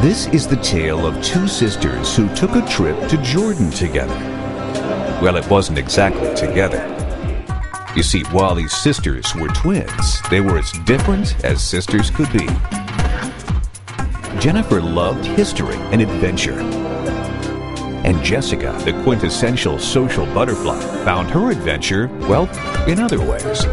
This is the tale of two sisters who took a trip to Jordan together. Well, it wasn't exactly together. You see, while these sisters were twins, they were as different as sisters could be. Jennifer loved history and adventure. And Jessica, the quintessential social butterfly, found her adventure, well, in other ways.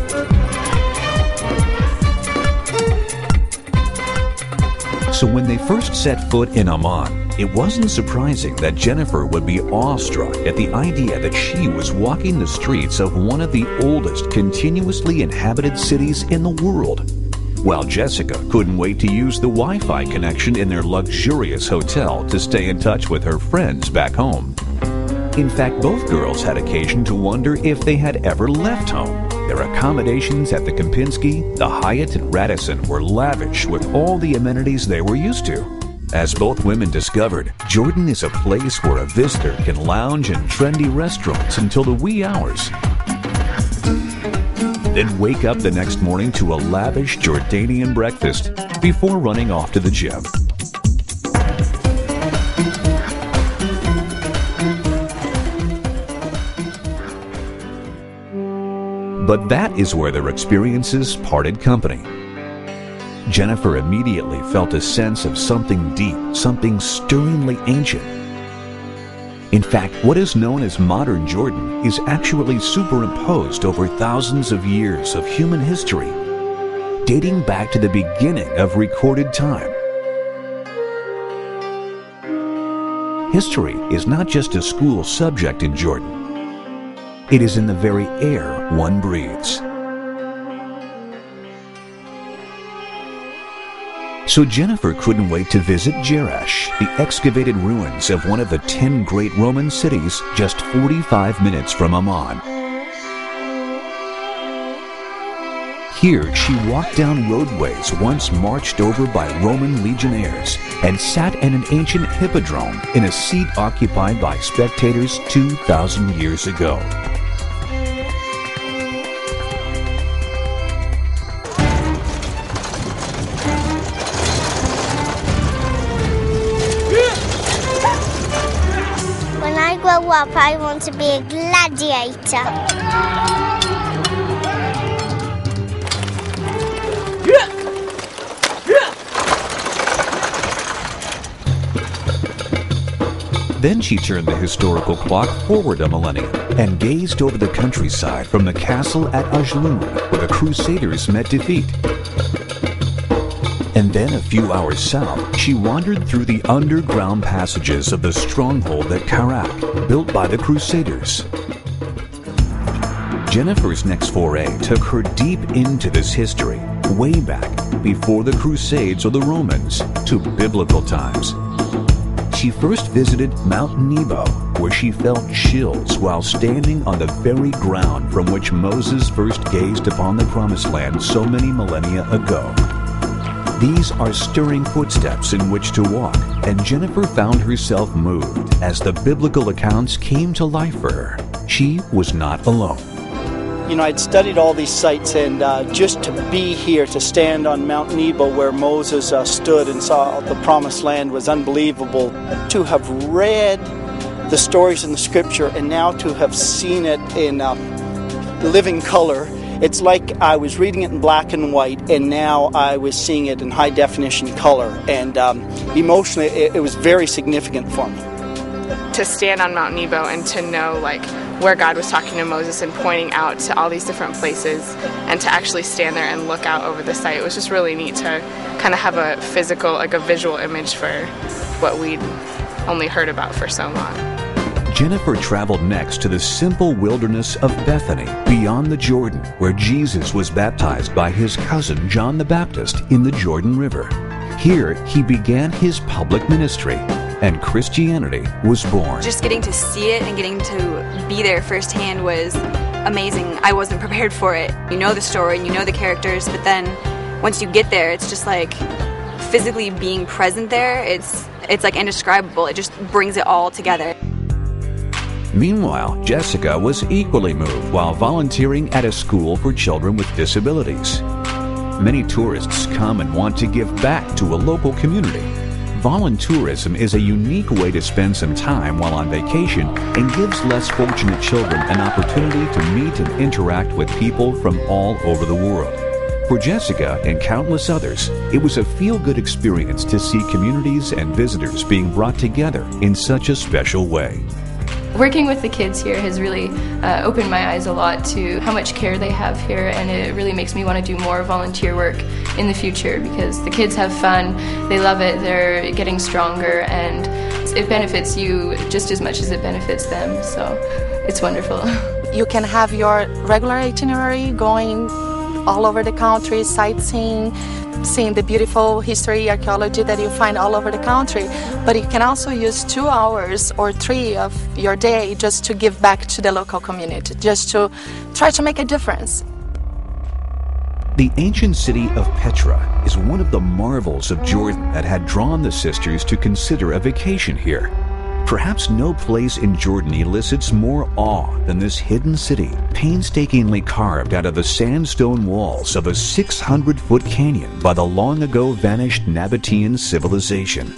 So when they first set foot in Amman, it wasn't surprising that Jennifer would be awestruck at the idea that she was walking the streets of one of the oldest continuously inhabited cities in the world, while Jessica couldn't wait to use the Wi-Fi connection in their luxurious hotel to stay in touch with her friends back home. In fact, both girls had occasion to wonder if they had ever left home. Their accommodations at the Kempinski, the Hyatt, and Radisson were lavish with all the amenities they were used to. As both women discovered, Jordan is a place where a visitor can lounge in trendy restaurants until the wee hours, then wake up the next morning to a lavish Jordanian breakfast before running off to the gym. But that is where their experiences parted company. Jennifer immediately felt a sense of something deep, something stirringly ancient. In fact, what is known as modern Jordan is actually superimposed over thousands of years of human history, dating back to the beginning of recorded time. History is not just a school subject in Jordan. It is in the very air one breathes. So Jennifer couldn't wait to visit Jerash, the excavated ruins of one of the 10 great Roman cities just 45 minutes from Amman. Here, she walked down roadways once marched over by Roman legionnaires and sat in an ancient hippodrome in a seat occupied by spectators 2,000 years ago. When I grow up, I want to be a gladiator. Then she turned the historical clock forward a millennium and gazed over the countryside from the castle at Ajloun, where the Crusaders met defeat. And then a few hours south, she wandered through the underground passages of the stronghold at Karak, built by the Crusaders. Jennifer's next foray took her deep into this history, way back before the Crusades or the Romans, to biblical times. She first visited Mount Nebo, where she felt chills while standing on the very ground from which Moses first gazed upon the Promised Land so many millennia ago. These are stirring footsteps in which to walk, and Jennifer found herself moved as the biblical accounts came to life for her. She was not alone. You know, I'd studied all these sites, and just to be here, to stand on Mount Nebo where Moses stood and saw the Promised Land was unbelievable. To have read the stories in the Scripture and now to have seen it in living color, it's like I was reading it in black and white, and now I was seeing it in high definition color. And emotionally, it was very significant for me. To stand on Mount Nebo and to know, like, where God was talking to Moses and pointing out to all these different places, and to actually stand there and look out over the site, it was just really neat to kind of have a physical, like a visual image for what we'd only heard about for so long. Jennifer traveled next to the simple wilderness of Bethany, beyond the Jordan, where Jesus was baptized by his cousin John the Baptist in the Jordan River. Here, he began his public ministry, and Christianity was born. Just getting to see it and getting to be there firsthand was amazing. I wasn't prepared for it. You know the story and you know the characters, but then once you get there, it's just like physically being present there, it's like indescribable. It just brings it all together. Meanwhile, Jessica was equally moved while volunteering at a school for children with disabilities. Many tourists come and want to give back to a local community, Voluntourism is a unique way to spend some time while on vacation and gives less fortunate children an opportunity to meet and interact with people from all over the world. For Jessica and countless others, it was a feel-good experience to see communities and visitors being brought together in such a special way. Working with the kids here has really opened my eyes a lot to how much care they have here, and it really makes me want to do more volunteer work in the future because the kids have fun, they love it, they're getting stronger, and it benefits you just as much as it benefits them, so it's wonderful. You can have your regular itinerary going all over the country, sightseeing, seeing the beautiful history, archaeology that you find all over the country, but you can also use 2 hours or 3 of your day just to give back to the local community, just to try to make a difference. The ancient city of Petra is one of the marvels of Jordan that had drawn the sisters to consider a vacation here. Perhaps no place in Jordan elicits more awe than this hidden city, painstakingly carved out of the sandstone walls of a 600-foot canyon by the long-ago vanished Nabatean civilization.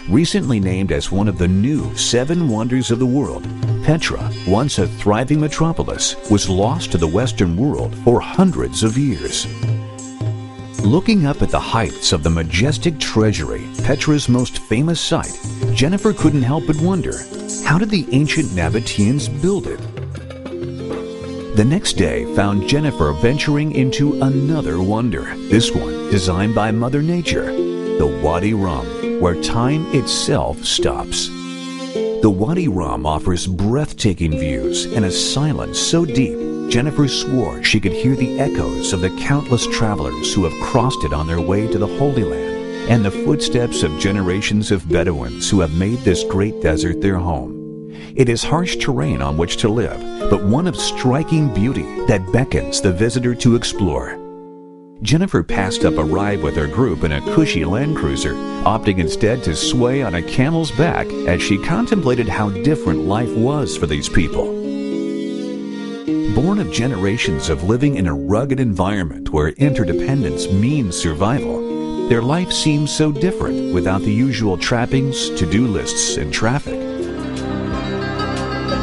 Recently named as one of the new 7 wonders of the world, Petra, once a thriving metropolis, was lost to the Western world for hundreds of years. Looking up at the heights of the majestic treasury, Petra's most famous site, Jennifer couldn't help but wonder, how did the ancient Nabateans build it? The next day found Jennifer venturing into another wonder, this one designed by Mother Nature, the Wadi Rum, where time itself stops. The Wadi Rum offers breathtaking views and a silence so deep, Jennifer swore she could hear the echoes of the countless travelers who have crossed it on their way to the Holy Land and the footsteps of generations of Bedouins who have made this great desert their home. It is harsh terrain on which to live, but one of striking beauty that beckons the visitor to explore. Jennifer passed up a ride with her group in a cushy Land Cruiser, opting instead to sway on a camel's back as she contemplated how different life was for these people. Born of generations of living in a rugged environment where interdependence means survival, their life seems so different without the usual trappings, to-do lists, and traffic.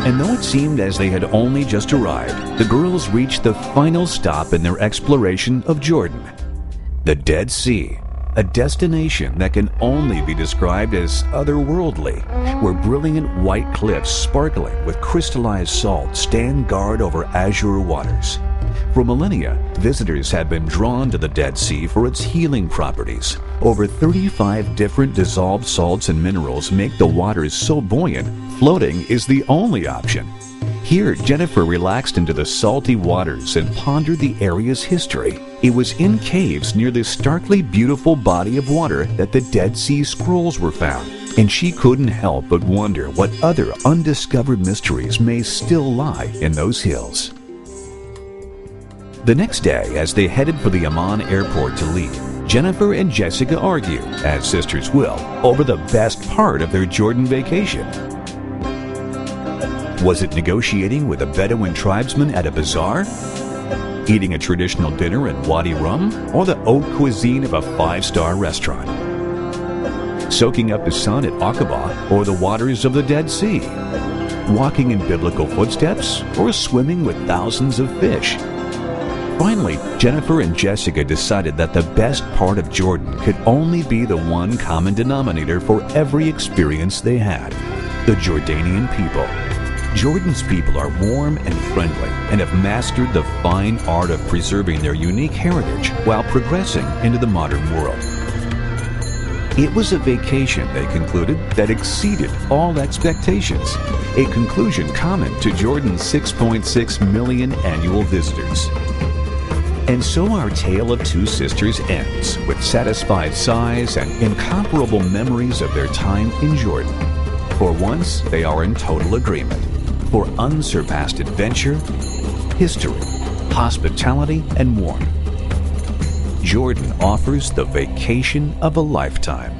And though it seemed as they had only just arrived, the girls reached the final stop in their exploration of Jordan, the Dead Sea, a destination that can only be described as otherworldly, where brilliant white cliffs sparkling with crystallized salt stand guard over azure waters. For millennia, visitors have been drawn to the Dead Sea for its healing properties. Over 35 different dissolved salts and minerals make the waters so buoyant, floating is the only option. Here, Jennifer relaxed into the salty waters and pondered the area's history. It was in caves near this starkly beautiful body of water that the Dead Sea Scrolls were found, and she couldn't help but wonder what other undiscovered mysteries may still lie in those hills. The next day, as they headed for the Amman airport to leave, Jennifer and Jessica argue, as sisters will, over the best part of their Jordan vacation. Was it negotiating with a Bedouin tribesman at a bazaar? Eating a traditional dinner in Wadi Rum? Or the haute cuisine of a 5-star restaurant? Soaking up the sun at Aqaba or the waters of the Dead Sea? Walking in biblical footsteps or swimming with thousands of fish? Finally, Jennifer and Jessica decided that the best part of Jordan could only be the one common denominator for every experience they had: the Jordanian people. Jordan's people are warm and friendly and have mastered the fine art of preserving their unique heritage while progressing into the modern world. It was a vacation, they concluded, that exceeded all expectations, a conclusion common to Jordan's 6.6 million annual visitors. And so our tale of two sisters ends with satisfied sighs and incomparable memories of their time in Jordan. For once, they are in total agreement. For unsurpassed adventure, history, hospitality, and more, Jordan offers the vacation of a lifetime.